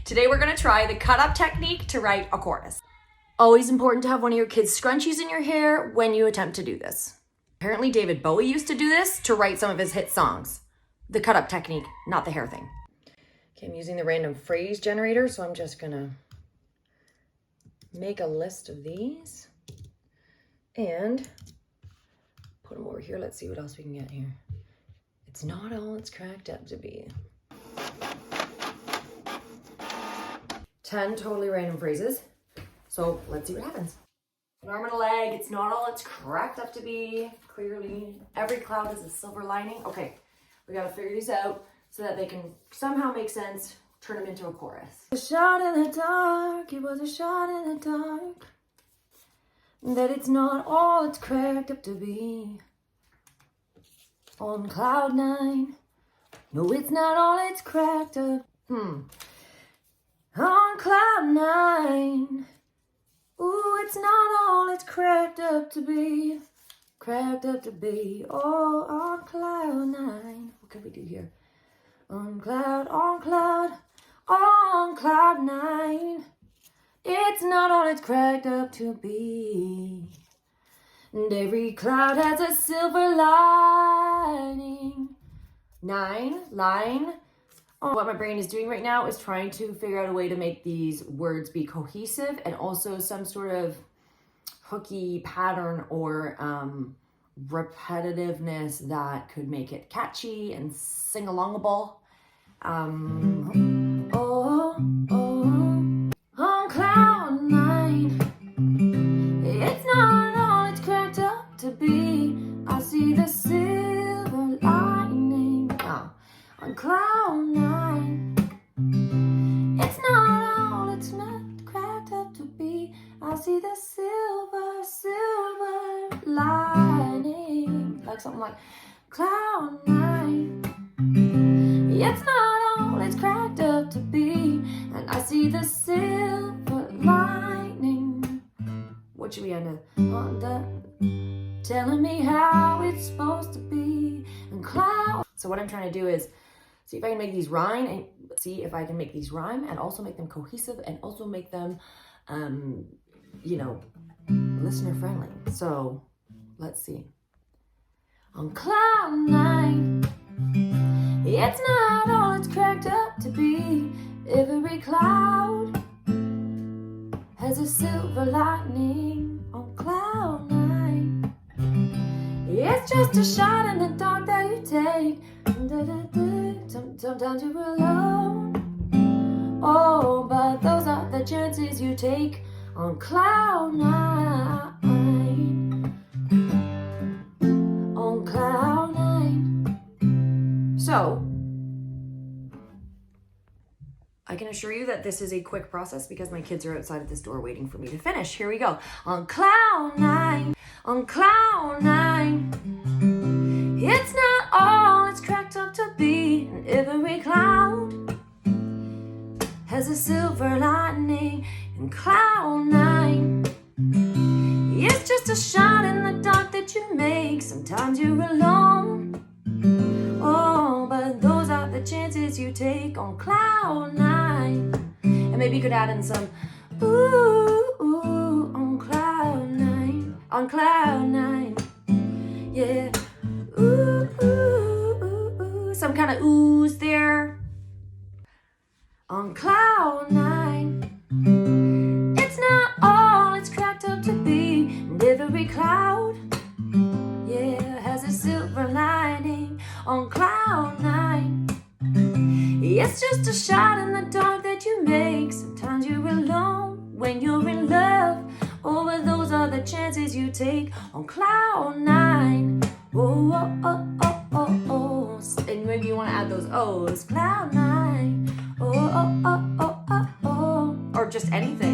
Today we're gonna try the cut up technique to write a chorus. Always important to have one of your kids' scrunchies in your hair when you attempt to do this. Apparently David Bowie used to do this to write some of his hit songs. The cut up technique, not the hair thing. Okay, I'm using the random phrase generator, so I'm just gonna make a list of these and put them over here. Let's see what else we can get here. It's not all it's cracked up to be. 10 totally random phrases. So let's see what happens. An arm and a leg, it's not all it's cracked up to be. Clearly, every cloud has a silver lining. Okay, we gotta figure these out so that they can somehow make sense, turn them into a chorus. A shot in the dark, it was a shot in the dark. That it's not all it's cracked up to be. On cloud 9, no, it's not all it's cracked up. On cloud 9, ooh, it's not all it's cracked up to be. Cracked up to be. Oh, on cloud 9. What can we do here? On cloud 9. It's not all it's cracked up to be. And every cloud has a silver lining. 9, line. What my brain is doing right now is trying to figure out a way to make these words be cohesive and also some sort of hooky pattern or repetitiveness that could make it catchy and sing-alongable. On cloud 9, it's not all it's cracked up to be. I see the silver lining. On cloud 9, it's not all it's not cracked up to be. I see the silver lining. Like something like cloud 9. It's not all it's cracked up to be. And I see the silver lining. What should we end on that? Telling me how it's supposed to be. And cloud. So what I'm trying to do is see if I can make these rhyme and also make them cohesive and also make them, listener friendly. So let's see. On cloud 9, it's not all it's cracked up to be. Every cloud has a silver lining. On cloud 9, it's just a shot in the dark that you take. Sometimes you're alone. Oh, but those are the chances you take. On cloud 9. On cloud 9. So, I can assure you that this is a quick process because my kids are outside of this door waiting for me to finish. Here we go. On cloud 9. On cloud 9. It's not all it's cracked up to be. And every cloud has a silver lining. In cloud 9, it's just a shot in the dark that you make. Sometimes you're alone. Oh, but those are the chances you take. On cloud 9. And maybe you could add in some ooh, on cloud 9. On cloud 9. Yeah. Ooh, some kind of oohs there. On cloud 9. It's not all it's cracked up to be. And every cloud, has a silver lining. On cloud 9, it's just a shot in the dark that you make. Sometimes you're alone when you're in love. Oh, but those are the chances you take. On cloud 9. Oh. And maybe you want to add those O's. Cloud 9. Oh. Or just anything.